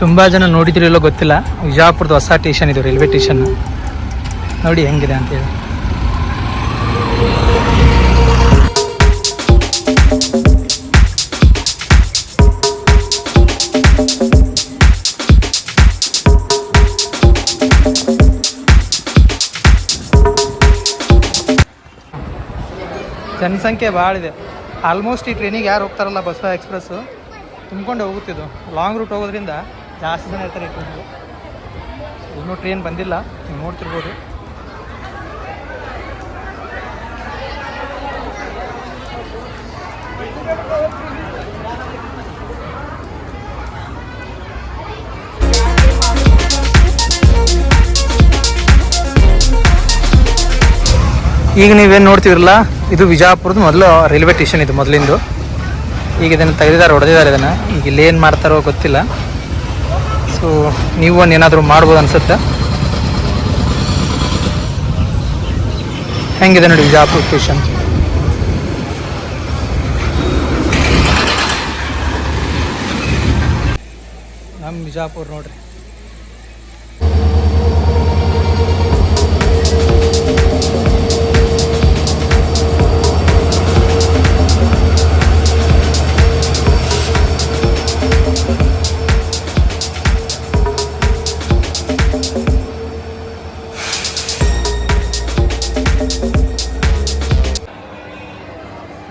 ತುಂಬ ಜನ ನೋಡಿದ್ರಿಲ್ಲೋ ಗೊತ್ತಿಲ್ಲ, ವಿಜಯಪುರದ ಹೊಸ ಸ್ಟೇಷನ್ ಇದು, ರೈಲ್ವೆ ಸ್ಟೇಷನ್ ನೋಡಿ ಹೆಂಗಿದೆ ಅಂತೇಳಿ. ಜನಸಂಖ್ಯೆ ಭಾಳ ಇದೆ. ಆಲ್ಮೋಸ್ಟ್ ಈ ಟ್ರೈನಿಗೆ ಯಾರು ಹೋಗ್ತಾರಲ್ಲ ಬಸವ ಎಕ್ಸ್ಪ್ರೆಸ್ಸು ತುಂಬ್ಕೊಂಡು ಹೋಗುತ್ತಿದ್ದು. ಲಾಂಗ್ ರೂಟ್ ಹೋಗೋದ್ರಿಂದ ಜಾಸ್ತಿ ಜನ ಇರ್ತಾರೆ ಈ ಟ್ರೈನಿಗೆ. ಇನ್ನೂ ಟ್ರೈನ್ ಬಂದಿಲ್ಲ, ನೀವು ನೋಡ್ತಿರ್ಬೋದು. ಈಗ ನೀವೇನು ನೋಡ್ತಿದ್ರಲ್ಲ, ಇದು ವಿಜಯಪುರದ ಮೊದಲು ರೈಲ್ವೆ ಸ್ಟೇಷನ್ ಇದು ಮೊದಲಿಂದು. ಈಗ ಇದನ್ನು ತೆಗೆದಿದ್ದಾರೆ, ಹೊಡೆದಿದ್ದಾರೆ ಇದನ್ನು. ಈಗ ಇಲ್ಲಿ ಏನು ಮಾಡ್ತಾರೋ ಗೊತ್ತಿಲ್ಲ. ಸೊ ನೀವು ಒಂದು ಏನಾದರೂ ಮಾಡ್ಬೋದು ಅನ್ಸುತ್ತೆ. ಹೆಂಗಿದೆ ನೋಡಿ ವಿಜಯಪುರ ಸ್ಟೇಷನ್. ನಮ್ಮ ವಿಜಯಪುರ ನೋಡ್ರಿ.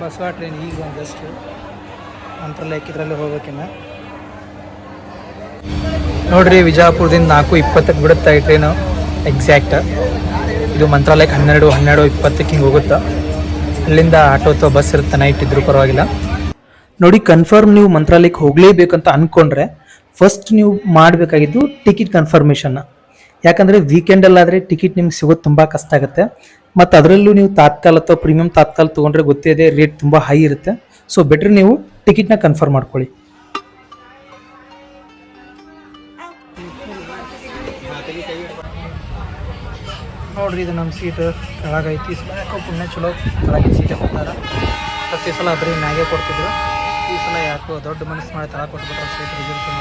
ಬಸವ ಟ್ರೈನ್ ಈಗ ಒಂದಷ್ಟು ಮಂತ್ರಾಲಯಕ್ಕೆ ಇದರಲ್ಲಿ ಹೋಗ್ಬೇಕಿನ್ನ ನೋಡ್ರಿ. ವಿಜಯಪುರದಿಂದ 4:20ಕ್ಕೆ ಬಿಡುತ್ತೆ ಈ ಟ್ರೈನು ಎಕ್ಸಾಕ್ಟ್. ಇದು ಮಂತ್ರಾಲಯಕ್ಕೆ 12:20 ಹಿಂಗೆ ಹೋಗುತ್ತೆ. ಅಲ್ಲಿಂದ ಆಟೋ ಅಥವಾ ಬಸ್ ಇರುತ್ತೆ, ನೈಟ್ ಇದ್ರೂ ಪರವಾಗಿಲ್ಲ. ನೋಡಿ, ಕನ್ಫರ್ಮ್ ನೀವು ಮಂತ್ರಾಲಯಕ್ಕೆ ಹೋಗಲೇಬೇಕಂತ ಅಂದ್ಕೊಂಡ್ರೆ ಫಸ್ಟ್ ನೀವು ಮಾಡಬೇಕಾಗಿದ್ದು ಟಿಕೆಟ್ ಕನ್ಫರ್ಮೇಷನ್ನ. ಯಾಕಂದರೆ ವೀಕೆಂಡಲ್ಲಾದರೆ ಟಿಕೆಟ್ ನಿಮ್ಗೆ ಸಿಗೋದು ತುಂಬ ಕಷ್ಟ ಆಗುತ್ತೆ. ಮತ್ತು ಅದರಲ್ಲೂ ನೀವು ತಾತ್ಕಾಲ ಅಥವಾ ಪ್ರೀಮಿಯಂ ತಾತ್ಕಾಲ ತೊಗೊಂಡ್ರೆ ಗೊತ್ತೇ ಇದೆ, ರೇಟ್ ತುಂಬ ಹೈ ಇರುತ್ತೆ. ಸೊ ಬೆಟ್ರ್ ನೀವು ಟಿಕೆಟ್ನ ಕನ್ಫರ್ಮ್ ಮಾಡ್ಕೊಳ್ಳಿ. ನೋಡ್ರಿ, ಇದು ನಮ್ಮ ಸೀಟ್ ಕೆಳಗೈತಿ. ಯಾಕೋ ಪುಣ್ಯ ಚಲೋ ಕೆಳಗಿನ ಸೀಟೇ ಕೊಡ್ತಾರೆ. ಪ್ರತಿ ಸಲ ಬರೀ ಮ್ಯಾಗೆ ಕೊಡ್ತಿದ್ರು. ಈ ಸಲ ಯಾಕೋ ದೊಡ್ಡ ಮನಸ್ಸು ಮಾಡಿ ತಳ ಕೊಟ್ಬಿಟ್ರೆ ಸೀಟ್ ರಿಸರ್ವೇಷನ್.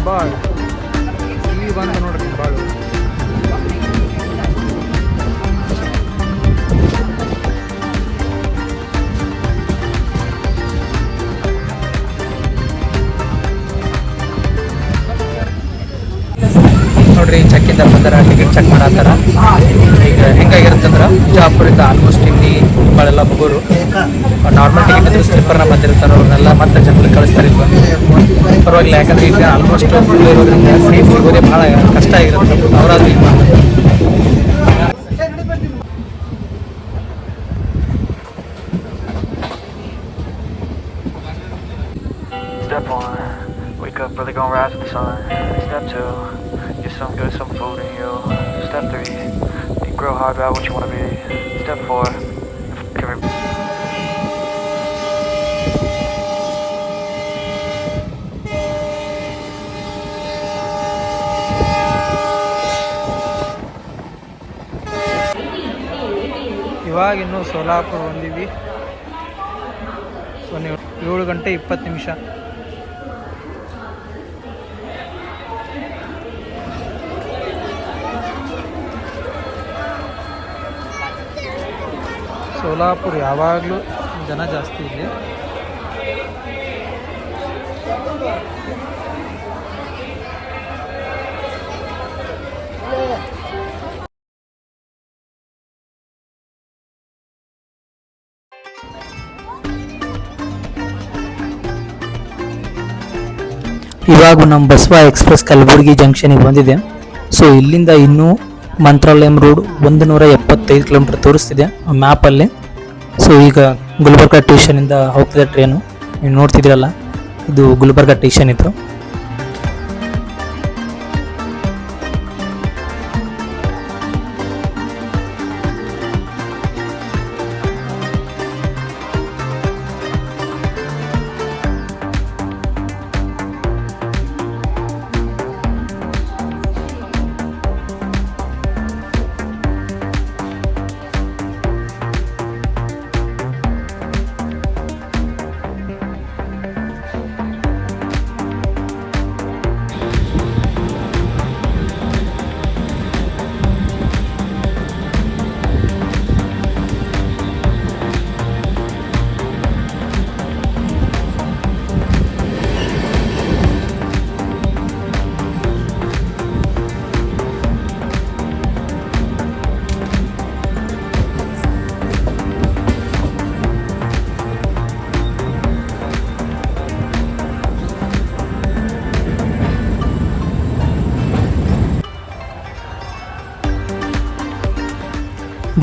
ಬಾಳು ಇಲ್ಲಿ ಬಂದು ನೋಡ್ರಿ ಬಾಳು. ನೋಡ್ರಿ, ಚೆಕ್ಕಿಂದ ಬಂದಾರ, ಟಿಕೆಟ್ ಚೆಕ್ ಮಾಡತ್ತಾರ. ಈಗ ಹೆಂಗಾಗಿರುತ್ತಂದ್ರೆ ವಿಜಯಪುರದಿಂದ ಆಲ್ಮೋಸ್ಟ್ ಇಲ್ಲಿ ಭಾಳೆಲ್ಲ ಹುಡುಗರು ನಾರ್ಮಲ್ ಟಿಕೆಟ್ ಇದ್ರೆ ಸ್ಲಿಪ್ಪರ್ನ ಬಂದಿರ್ತಾರೆ. ಅವ್ರನ್ನೆಲ್ಲ ಮತ್ತೆ ಜನರಿಗೆ ಕಳಿಸ್ತಾರೆ. ಇಲ್ಲಿ ಬಂದು ಪರವಾಗಿಲ್ಲ, ಯಾಕಂದರೆ ಈಗ ಆಲ್ಮೋಸ್ಟ್ ಫುಲ್ ಇರೋದ್ರಿಂದ ಸೀಟ್ ಸಿಗೋದೇ ಭಾಳ ಕಷ್ಟ ಆಗಿರುತ್ತೆ. ಅವರಾದ್ರೂ ಈಗ ಮಾಡ್ತಾರೆ. Step 1, wake up early, gonna rise with the sun. Step 2, get some good, some food in you. Step 3, think real hard about what you want to be. Step 4, ಇವಾಗ ಇನ್ನೂ ಸೋಲಾಪುರ ಬಂದಿದ್ವಿ. ಸೊ ನೀವು 7:20. ಸೋಲಾಪುರ ಯಾವಾಗಲೂ ಜನ ಜಾಸ್ತಿ ಇಲ್ಲಿ. ಇವಾಗ ನಮ್ಮ ಬಸವ ಎಕ್ಸ್ಪ್ರೆಸ್ ಕಲಬುರಗಿ ಜಂಕ್ಷನಿಗೆ ಬಂದಿದೆ. ಸೊ ಇಲ್ಲಿಂದ ಇನ್ನೂ ಮಂತ್ರಾಲಯಂ ರೋಡ್ 175 ಕಿಲೋಮೀಟರ್ ತೋರಿಸ್ತಿದೆ ಮ್ಯಾಪಲ್ಲಿ. ಸೊ ಈಗ ಗುಲ್ಬರ್ಗ ಸ್ಟೇಷನಿಂದ ಹೋಗ್ತಿದೆ ಟ್ರೈನು. ನೀವು ನೋಡ್ತಿದ್ದೀರಲ್ಲ, ಇದು ಗುಲ್ಬರ್ಗ ಸ್ಟೇಷನ್ ಇತ್ತು.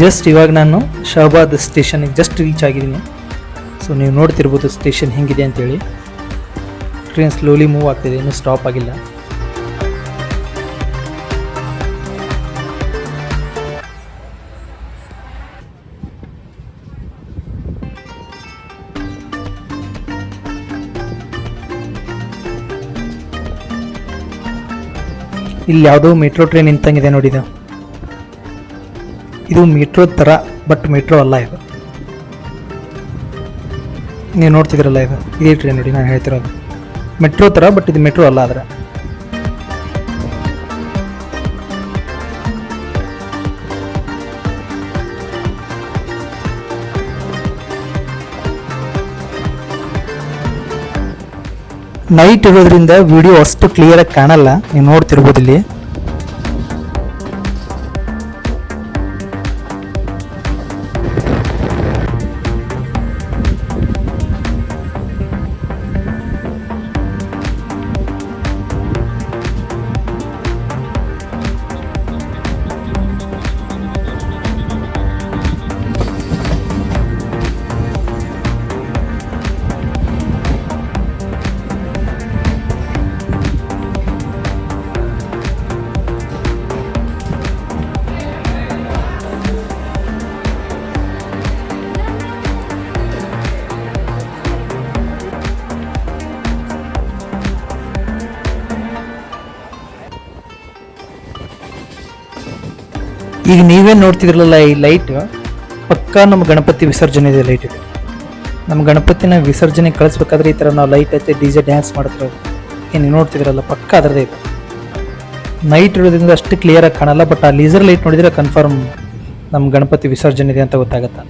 ಜಸ್ಟ್ ಇವಾಗ ನಾನು ಶಹಬಾದ್ ಸ್ಟೇಷನ್ಗೆ ಜಸ್ಟ್ ರೀಚ್ ಆಗಿದ್ದೀನಿ. ಸೊ ನೀವು ನೋಡ್ತಿರ್ಬೋದು ಸ್ಟೇಷನ್ ಹೆಂಗಿದೆ ಅಂತೇಳಿ. ಟ್ರೈನ್ ಸ್ಲೋಲಿ ಮೂವ್ ಆಗ್ತಿದೆ, ಇನ್ನೂ ಸ್ಟಾಪ್ ಆಗಿಲ್ಲ. ಇಲ್ಲಿ ಯಾವುದೋ ಮೆಟ್ರೋ ಟ್ರೈನ್ ನಿಂತಂಗಿದೆ ನೋಡಿ. ಇದು ಮೆಟ್ರೋ ಥರ, ಬಟ್ ಮೆಟ್ರೋ ಅಲ್ಲ. ಇದು ನೀವು ನೋಡ್ತಿದ್ರಲ್ಲ, ಇದು ಇದೇ ಟ್ರೈನ್ ನೋಡಿ ನಾನು ಹೇಳ್ತಿರೋದು. ಮೆಟ್ರೋ ಥರ, ಬಟ್ ಇದು ಮೆಟ್ರೋ ಅಲ್ಲ. ಆದರೆ ನೈಟ್ ಇರೋದ್ರಿಂದ ವಿಡಿಯೋ ಅಷ್ಟು ಕ್ಲಿಯರಾಗಿ ಕಾಣಲ್ಲ. ನೀವು ನೋಡ್ತಿರ್ಬೋದು ಇಲ್ಲಿ. ಈಗ ನೀವೇನು ನೋಡ್ತಿದ್ರಲ್ಲ, ಈ ಲೈಟ್ ಪಕ್ಕಾ ನಮ್ಮ ಗಣಪತಿ ವಿಸರ್ಜನೆ ಇದೆ ಲೈಟ್ ಇದೆ. ನಮ್ಮ ಗಣಪತಿನ ವಿಸರ್ಜನೆ ಕಳಿಸ್ಬೇಕಾದ್ರೆ ಈ ಥರ ನಾವು ಲೈಟ್ ಐತೆ DJ ಡ್ಯಾನ್ಸ್ ಮಾಡ್ತಿರೋದು ಏನು ನೋಡ್ತಿದ್ರಲ್ಲ, ಪಕ್ಕ ಅದರದೇ ಇದೆ. ನೈಟ್ ಇರೋದ್ರಿಂದ ಅಷ್ಟು ಕ್ಲಿಯರಾಗಿ ಕಾಣಲ್ಲ, ಬಟ್ ಆ ಲೀಸರ್ ಲೈಟ್ ನೋಡಿದರೆ ಕನ್ಫರ್ಮ್ ನಮ್ಮ ಗಣಪತಿ ವಿಸರ್ಜನೆ ಇದೆ ಅಂತ ಗೊತ್ತಾಗತ್ತೆ.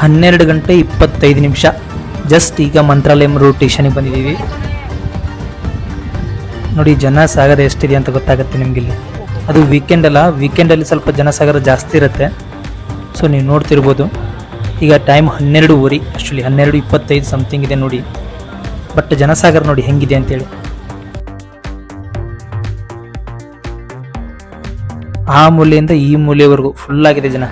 ಹನ್ನೆರಡು ಗಂಟೆ 25 ನಿಮಿಷ ಜಸ್ಟ್ ಈಗ ಮಂತ್ರಾಲಯಂ ರೋಡ್ ಸ್ಟೇಷನಿಗೆ ಬಂದಿದ್ದೀವಿ. ನೋಡಿ ಜನಸಾಗರ ಎಷ್ಟಿದೆ ಅಂತ ಗೊತ್ತಾಗುತ್ತೆ ನಿಮಗಿಲ್ಲಿ. ಅದು ವೀಕೆಂಡ್ ಅಲ್ಲ, ವೀಕೆಂಡಲ್ಲಿ ಸ್ವಲ್ಪ ಜನಸಾಗರ ಜಾಸ್ತಿ ಇರುತ್ತೆ. ಸೊ ನೀವು ನೋಡ್ತಿರ್ಬೋದು. ಈಗ ಟೈಮ್ 12:30, ಆ್ಯಕ್ಚುಲಿ 12:25 ಸಮಥಿಂಗ್ ಇದೆ ನೋಡಿ. ಬಟ್ ಜನಸಾಗರ ನೋಡಿ ಹೆಂಗಿದೆ ಅಂತೇಳಿ. ಆ ಮೂಲೆಯಿಂದ ಈ ಮೂಲೆವರೆಗೂ ಫುಲ್ ಆಗಿದೆ ಜನ.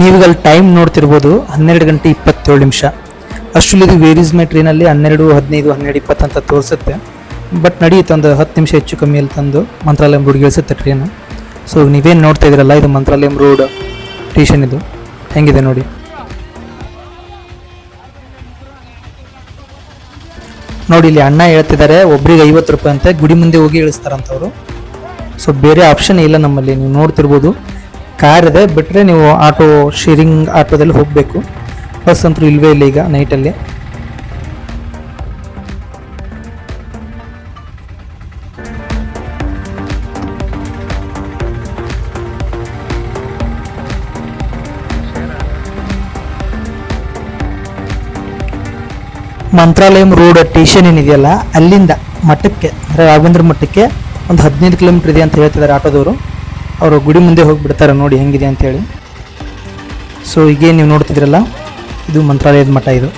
ನೀವೀಗ ಅಲ್ಲಿ ಟೈಮ್ ನೋಡ್ತಿರ್ಬೋದು, 12 ಗಂಟೆ 27 ನಿಮಿಷ. ಅಷ್ಟರಲ್ಲಿ ಇದು ವೇರೀಸ್ ಮೈ ಟ್ರೈನಲ್ಲಿ 12:15, 12:20 ಅಂತ ತೋರಿಸುತ್ತೆ. ಬಟ್ ನಡೆಯುತ್ತೆ, ಒಂದು 10 ನಿಮಿಷ ಹೆಚ್ಚು ಕಮ್ಮಿಯಲ್ಲಿ ತಂದು ಮಂತ್ರಾಲಯಂ ರೋಡ್ಗೆ ಇಳಿಸುತ್ತೆ ಟ್ರೈನು. ಸೊ ನೀವೇನು ನೋಡ್ತಾ ಇದ್ದೀರಲ್ಲ, ಇದು ಮಂತ್ರಾಲಯಂ ರೋಡ್ ಸ್ಟೇಷನ್. ಇದು ಹೆಂಗಿದೆ ನೋಡಿ. ನೋಡಿ ಇಲ್ಲಿ ಅಣ್ಣ ಹೇಳ್ತಿದ್ದಾರೆ ಒಬ್ರಿಗೆ 50 ರೂಪಾಯಿ ಅಂತೆ, ಗುಡಿ ಮುಂದೆ ಹೋಗಿ ಇಳಿಸ್ತಾರಂತವ್ರು. ಸೊ ಬೇರೆ ಆಪ್ಷನ್ ಇಲ್ಲ ನಮ್ಮಲ್ಲಿ, ನೀವು ನೋಡ್ತಿರ್ಬೋದು ಕಾರ್ ಇದೆ, ಬಿಟ್ಟರೆ ನೀವು ಆಟೋ ಶೇರಿಂಗ್ ಆಟೋದಲ್ಲಿ ಹೋಗಬೇಕು. ಬಸ್ ಅಂತೂ ಇಲ್ವೇ ಇಲ್ಲ ಈಗ ನೈಟಲ್ಲಿ. ಮಂತ್ರಾಲಯಂ ರೋಡ್ ಸ್ಟೇಷನ್ ಏನಿದೆಯಲ್ಲ ಅಲ್ಲಿಂದ ಮಠಕ್ಕೆ ಅಂದರೆ ರಾಘವೇಂದ್ರ ಮಠಕ್ಕೆ ಒಂದು 15 ಕಿಲೋಮೀಟರ್ ಇದೆ ಅಂತ ಹೇಳ್ತಿದ್ದಾರೆ ಆಟೋದವರು. ಅವರು ಗುಡಿ ಮುಂದೆ ಹೋಗಿಬಿಡ್ತಾರೆ ನೋಡಿ ಹೆಂಗಿದೆ ಅಂತೇಳಿ. ಸೊ ಹೀಗೆ ನೀವು ನೋಡ್ತಿದ್ರಲ್ಲ, ಇದು ಮಂತ್ರಾಲಯದ ಮಠ ಇದು.